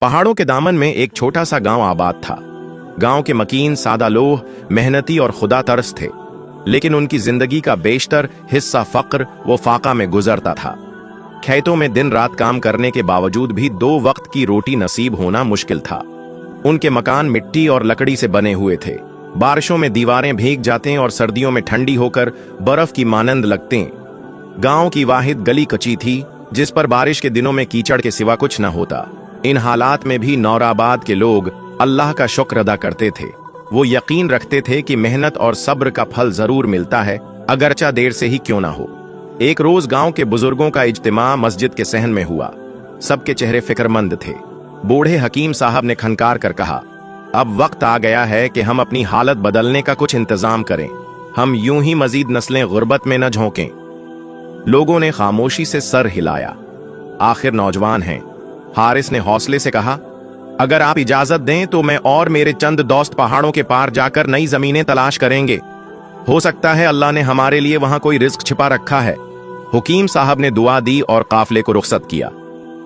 पहाड़ों के दामन में एक छोटा सा गांव आबाद था। गांव के मकीन सादा लोह, मेहनती और खुदा तरस थे, लेकिन उनकी जिंदगी का बेशतर हिस्सा फक्र व फाका में गुजरता था। खेतों में दिन रात काम करने के बावजूद भी 2 वक्त की रोटी नसीब होना मुश्किल था। उनके मकान मिट्टी और लकड़ी से बने हुए थे। बारिशों में दीवारें भीग जाते और सर्दियों में ठंडी होकर बर्फ की मानंद लगते। गांव की वाहिद गली कच्ची थी, जिस पर बारिश के दिनों में कीचड़ के सिवा कुछ न होता। इन हालात में भी नौराबाद के लोग अल्लाह का शुक्र अदा करते थे। वो यकीन रखते थे कि मेहनत और सब्र का फल जरूर मिलता है, अगरचा देर से ही क्यों ना हो। एक रोज गांव के बुजुर्गों का इज्तिमा मस्जिद के सहन में हुआ। सबके चेहरे फिक्रमंद थे। बूढ़े हकीम साहब ने खनकार कर कहा, अब वक्त आ गया है कि हम अपनी हालत बदलने का कुछ इंतजाम करें। हम यूं ही मजीद नस्लें गुर्बत में न झोंकें। लोगों ने खामोशी से सर हिलाया। आखिर नौजवान हैं। हारिस ने हौसले से कहा, अगर आप इजाजत दें तो मैं और मेरे चंद दोस्त पहाड़ों के पार जाकर नई जमीनें तलाश करेंगे। हो सकता है अल्लाह ने हमारे लिए वहां कोई रिस्क छिपा रखा है। हुकीम साहब ने दुआ दी और काफले को रुखसत किया।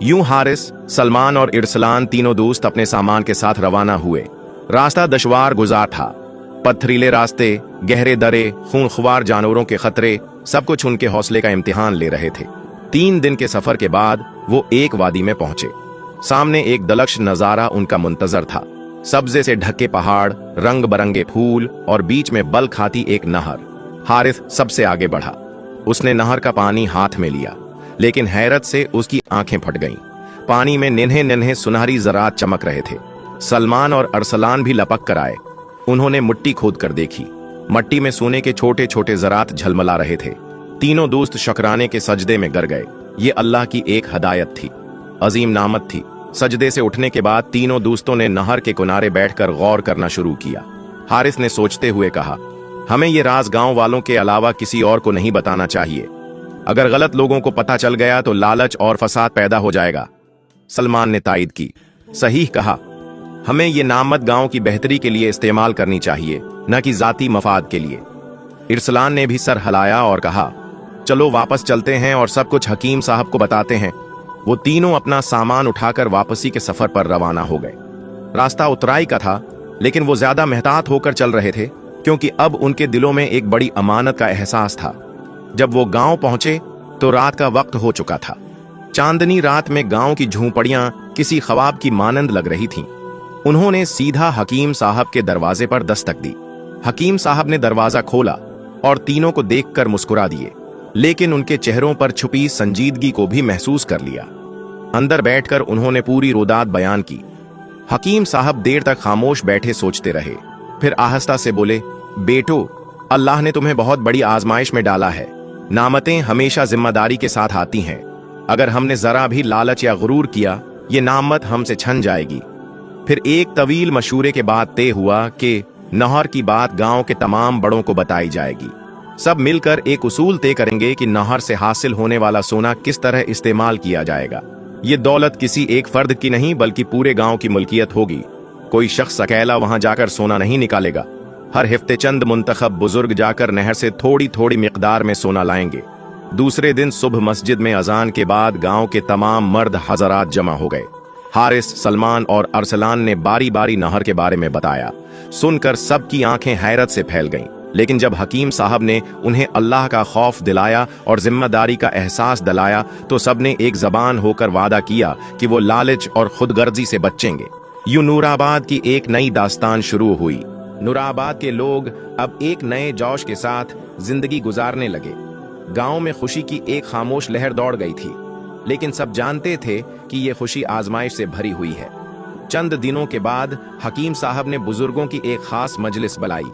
यूं हारिस, सलमान और इरसलान तीनों दोस्त अपने सामान के साथ रवाना हुए। रास्ता दुश्वार गुजार था। पथरीले रास्ते, गहरे दरे, खूंखार जानवरों के खतरे, सब कुछ उनके हौसले का इम्तिहान ले रहे थे। 3 दिन के सफर के बाद वो एक वादी में पहुंचे। सामने एक दलक्ष नजारा उनका मुंतजर था। सब्जे से ढके पहाड़, रंग बरंगे फूल और बीच में बल खाती एक नहर। हारिस सबसे आगे बढ़ा। उसने नहर का पानी हाथ में लिया, लेकिन हैरत से उसकी आंखें फट गईं। पानी में नन्हे नन्हे सुनहरी ज़रात चमक रहे थे। सलमान और अरसलान भी लपक कर आए। उन्होंने मिट्टी खोद कर देखी। मट्टी में सोने के छोटे छोटे ज़रात झलमला रहे थे। तीनों दोस्त शुक्राने के सजदे में गिर गए। ये अल्लाह की एक हदायत थी, अजीम नामत थी। सजदे से उठने के बाद तीनों दोस्तों ने नहर के किनारे बैठकर गौर करना शुरू किया। हारिस ने सोचते हुए कहा, हमें ये राज गांव वालों के अलावा किसी और को नहीं बताना चाहिए। अगर गलत लोगों को पता चल गया तो लालच और फसाद पैदा हो जाएगा। सलमान ने तायद की, सही कहा। हमें ये नामत गांव की बेहतरी के लिए इस्तेमाल करनी चाहिए, न कि जाती मफाद के लिए। इरसलान ने भी सर हिलाया और कहा, चलो वापस चलते हैं और सब कुछ हकीम साहब को बताते हैं। वो तीनों अपना सामान उठाकर वापसी के सफर पर रवाना हो गए। रास्ता उतराई का था, लेकिन वो ज्यादा मेहतात होकर चल रहे थे, क्योंकि अब उनके दिलों में एक बड़ी अमानत का एहसास था। जब वो गांव पहुंचे तो रात का वक्त हो चुका था। चांदनी रात में गांव की झूंपड़ियां किसी ख्वाब की मानंद लग रही थीं। उन्होंने सीधा हकीम साहब के दरवाजे पर दस्तक दी। हकीम साहब ने दरवाजा खोला और तीनों को देखकर मुस्कुरा दिए, लेकिन उनके चेहरों पर छुपी संजीदगी को भी महसूस कर लिया। अंदर बैठकर उन्होंने पूरी रोदात बयान की। हकीम साहब देर तक खामोश बैठे सोचते रहे। फिर आहिस्ता से बोले, बेटो, अल्लाह ने तुम्हें बहुत बड़ी आजमाइश में डाला है। नामतें हमेशा जिम्मेदारी के साथ आती हैं। अगर हमने जरा भी लालच या गुरूर किया, ये नामत हमसे छन जाएगी। फिर एक तवील मशूरे के बाद तय हुआ कि नहर की बात गांव के तमाम बड़ों को बताई जाएगी। सब मिलकर एक उसूल तय करेंगे कि नहर से हासिल होने वाला सोना किस तरह इस्तेमाल किया जाएगा। ये दौलत किसी एक फर्द की नहीं, बल्कि पूरे गांव की मुल्कियत होगी। कोई शख्स अकेला वहां जाकर सोना नहीं निकालेगा। हर हफ्ते चंद मुंतखब बुजुर्ग जाकर नहर से थोड़ी थोड़ी मिकदार में सोना लाएंगे। दूसरे दिन सुबह मस्जिद में अजान के बाद गांव के तमाम मर्द हजरात जमा हो गए। हारिस, सलमान और अरसलान ने बारी बारी नहर के बारे में बताया। सुनकर सबकी आंखें हैरत से फैल गईं। लेकिन जब हकीम साहब ने उन्हें अल्लाह का खौफ दिलाया और जिम्मेदारी का एहसास दिलाया, तो सबने एक जबान होकर वादा किया कि वो लालच और खुदगर्जी से बचेंगे। यूं नूराबाद की एक नई दास्तान शुरू हुई। नूराबाद के लोग अब एक नए जोश के साथ जिंदगी गुजारने लगे। गांव में खुशी की एक खामोश लहर दौड़ गई थी, लेकिन सब जानते थे कि ये खुशी आजमाइश से भरी हुई है। चंद दिनों के बाद हकीम साहब ने बुजुर्गों की एक खास मजलिस बुलाई।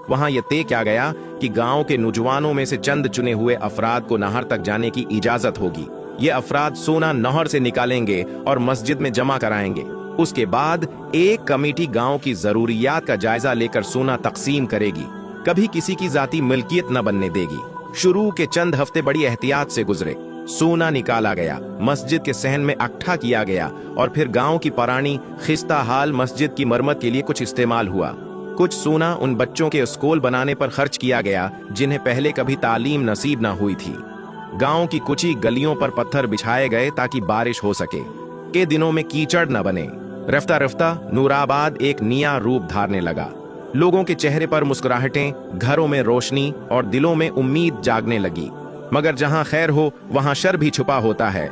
वहां यह तय किया गया कि गांव के नौजवानों में से चंद चुने हुए अफराद को नहर तक जाने की इजाजत होगी। ये अफराद सोना नहर से निकालेंगे और मस्जिद में जमा कराएंगे। उसके बाद एक कमेटी गांव की जरूरियात का जायजा लेकर सोना तकसीम करेगी। कभी किसी की जाती मिल्कियत न बनने देगी। शुरू के चंद हफ्ते बड़ी एहतियात से गुजरे। सोना निकाला गया, मस्जिद के सहन में इकट्ठा किया गया और फिर गांव की पुरानी खिस्ता हाल मस्जिद की मरम्मत के लिए कुछ इस्तेमाल हुआ। कुछ सोना उन बच्चों के स्कूल बनाने पर खर्च किया गया जिन्हें पहले कभी तालीम नसीब न हुई थी। गांव की कुछ गलियों पर पत्थर बिछाए गए ताकि बारिश हो सके, के दिनों में कीचड़ न बने। रफ्ता रफ्ता नूराबाद एक नया रूप धारने लगा। लोगों के चेहरे पर मुस्कुराहटें, घरों में रोशनी और दिलों में उम्मीद जागने लगी। मगर जहां खैर हो वहां शर भी छुपा होता है।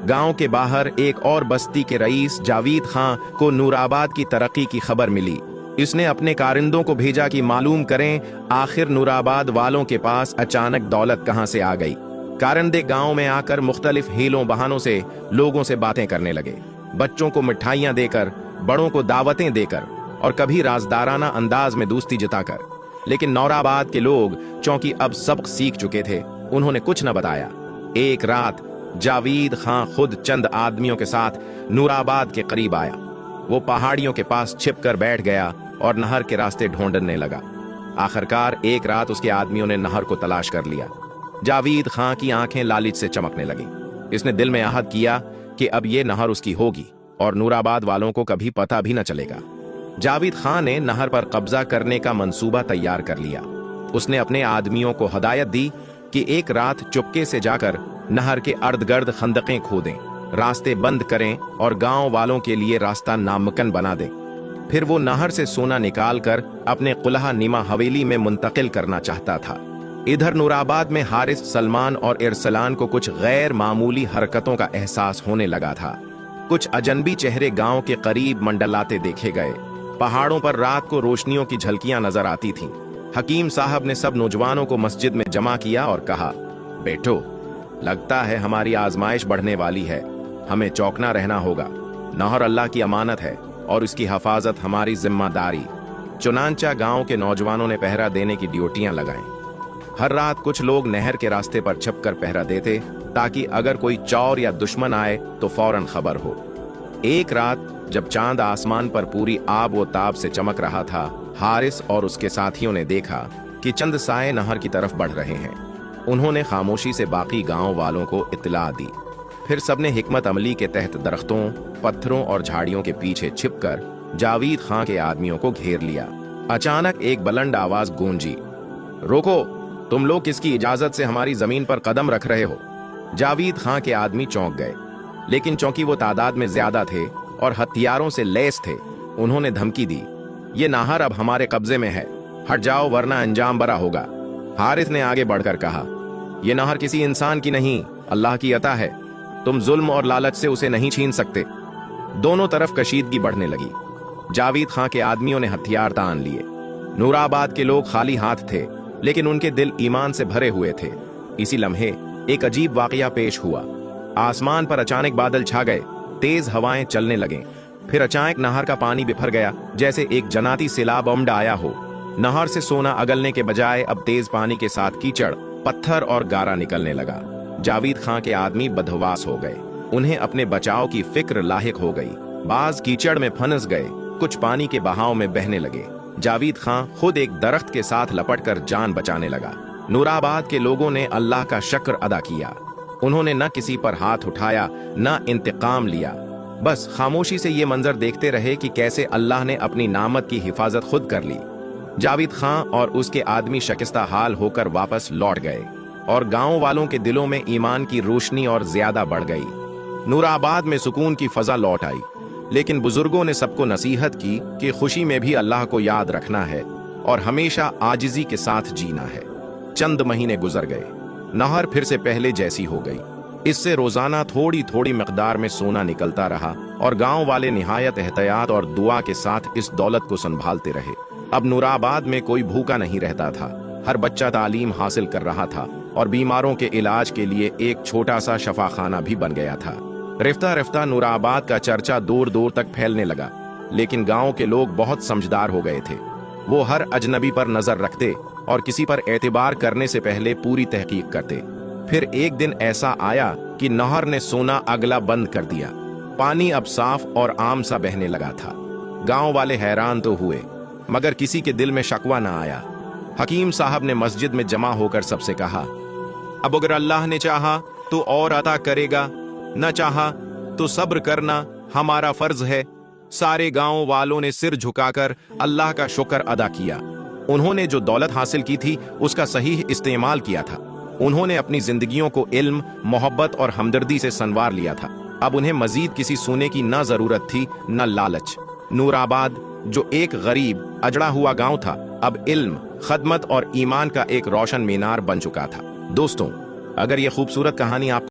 गांव के बाहर एक और बस्ती के रईस जावेद खां को नूराबाद की तरक्की की खबर मिली। इसने अपने कारिंदों को भेजा कि मालूम करें आखिर नूराबाद वालों के पास अचानक दौलत कहां से आ गई। कारिंदे गांव में आकर मुख्तलिफ हीलों बहानों से लोगों से बातें करने लगे। बच्चों को मिठाइयां देकर, बड़ों को दावतें देकर और कभी राजदाराना अंदाज में दोस्ती जताकर। लेकिन नूराबाद के लोग चूंकि अब सबक सीख चुके थे, उन्होंने कुछ न बताया। एक रात जावेद खां खुद चंद आदमियों के साथ नूराबाद के करीब आया। वो पहाड़ियों के पास छिपकर बैठ गया और नहर के रास्ते ढूंढने लगा। आखिरकार एक रात उसके आदमियों ने नहर को तलाश कर लिया। जावेद खां की आंखें लालिच से चमकने लगी। इसने दिल में आहद किया कि अब ये नहर उसकी होगी और नूराबाद वालों को कभी पता भी न चलेगा। जावेद खां ने नहर पर कब्जा करने का मंसूबा तैयार कर लिया। उसने अपने आदमियों को हदायत दी कि एक रात चुपके से जाकर नहर के अर्द-गर्द खंदकें खोदें, रास्ते बंद करें और गांव वालों के लिए रास्ता नामुमकिन बना दें। फिर वो नहर से सोना निकालकर अपने कुल्हा नीमा हवेली में मुंतकिल करना चाहता था। इधर नूराबाद में हारिस, सलमान और इरसलान को कुछ गैर मामूली हरकतों का एहसास होने लगा था। कुछ अजनबी चेहरे गांव के करीब मंडलाते देखे गए। पहाड़ों पर रात को रोशनियों की झलकियां नजर आती थीं। हकीम साहब ने सब नौजवानों को मस्जिद में जमा किया और कहा, बेटो, लगता है हमारी आजमाइश बढ़ने वाली है। हमें चौकना रहना होगा। नहर अल्लाह की अमानत है और इसकी हिफाजत हमारी जिम्मेदारी। चुनांचा गांव के नौजवानों ने पहरा देने की ड्यूटियां लगाईं। हर रात कुछ लोग नहर के रास्ते पर छिपकर पहरा देते ताकि अगर कोई चोर या दुश्मन आए तो फौरन खबर हो। एक रात जब चांद आसमान पर पूरी आब व ताब से चमक रहा था, हारिस और उसके साथियों ने देखा कि चंद साए नहर की तरफ बढ़ रहे हैं। उन्होंने खामोशी से बाकी गांव वालों को इत्तला दी। फिर सबने हिकमत अमली के तहत दरख्तों, पत्थरों और झाड़ियों के पीछे छिपकर जावेद खां के आदमियों को घेर लिया। अचानक एक बुलंद आवाज गूंजी, रोको, तुम लोग किसकी इजाजत से हमारी जमीन पर कदम रख रहे हो? जावेद खां के आदमी चौंक गए, लेकिन चूंकि वो तादाद में ज्यादा थे और हथियारों से लैस थे, उन्होंने धमकी दी, ये नहर अब हमारे कब्जे में है, हट जाओ वरना अंजाम बरा होगा। हारिस ने आगे बढ़कर कहा, ये नहर किसी इंसान की नहीं, अल्लाह की अता है। तुम जुल्म और लालच से उसे नहीं छीन सकते। दोनों तरफ कशीदगी बढ़ने लगी। जावेद खां के आदमियों ने हथियार तान लिए। नूराबाद के लोग खाली हाथ थे, लेकिन उनके दिल ईमान से भरे हुए थे। इसी लम्हे एक अजीब वाकया पेश हुआ। आसमान पर अचानक बादल छा गए, तेज हवाएं चलने लगें। फिर अचानक नहर का पानी बिफर गया, जैसे एक जनाती सैलाब उमड़ आया हो। नहर से सोना अगलने के बजाय अब तेज पानी के साथ कीचड़, पत्थर और गारा निकलने लगा। जावेद खां के आदमी बदहवास हो गए। उन्हें अपने बचाव की फिक्र लाहिक हो गई। बाज कीचड़ में फंस गए, कुछ पानी के बहाव में बहने लगे। जावेद खां खुद एक दरख्त के साथ लपटकर जान बचाने लगा। नूराबाद के लोगों ने अल्लाह का शुक्र अदा किया। उन्होंने न किसी पर हाथ उठाया, न इंतकाम लिया। बस खामोशी से ये मंजर देखते रहे कि कैसे अल्लाह ने अपनी नामत की हिफाजत खुद कर ली। जावेद खां और उसके आदमी शिकस्ता हाल होकर वापस लौट गए और गांव वालों के दिलों में ईमान की रोशनी और ज्यादा बढ़ गई। नूराबाद में सुकून की फजा लौट आई, लेकिन बुजुर्गों ने सबको नसीहत की कि खुशी में भी अल्लाह को याद रखना है और हमेशा आजिजी के साथ जीना है। चंद महीने गुजर गए। नहर फिर से पहले जैसी हो गई। इससे रोजाना थोड़ी थोड़ी मिकदार में सोना निकलता रहा और गांव वाले निहायत एहतियात और दुआ के साथ इस दौलत को संभालते रहे। अब नूराबाद में कोई भूखा नहीं रहता था। हर बच्चा तालीम हासिल कर रहा था और बीमारों के इलाज के लिए एक छोटा सा शफाखाना भी बन गया था। रफ्ता रफ्ता नूराबाद का चर्चा दूर दूर तक फैलने लगा, लेकिन गांव के लोग बहुत समझदार हो गए थे। वो हर अजनबी पर नजर रखते और किसी पर एतबार करने से पहले पूरी तहकीक करते। फिर एक दिन ऐसा आया कि नहर ने सोना अगला बंद कर दिया। पानी अब साफ और आम सा बहने लगा था। गांव वाले हैरान तो हुए, मगर किसी के दिल में शकवा न आया। हकीम साहब ने मस्जिद में जमा होकर सबसे कहा, अब अगर अल्लाह ने चाहा तो और अता करेगा, न चाहा तो सब्र करना हमारा फर्ज है। सारे गांव वालों ने सिर झुकाकर अल्लाह का शुक्र अदा किया। उन्होंने जो दौलत हासिल की थी उसका सही इस्तेमाल किया था। उन्होंने अपनी जिंदगियों को इल्म, मोहब्बत और हमदर्दी से संवार लिया था। अब उन्हें मजीद किसी सोने की न जरूरत थी न लालच। नूराबाद, जो एक गरीब अजड़ा हुआ गांव था, अब इल्म, खदमत और ईमान का एक रोशन मीनार बन चुका था। दोस्तों, अगर यह खूबसूरत कहानी आप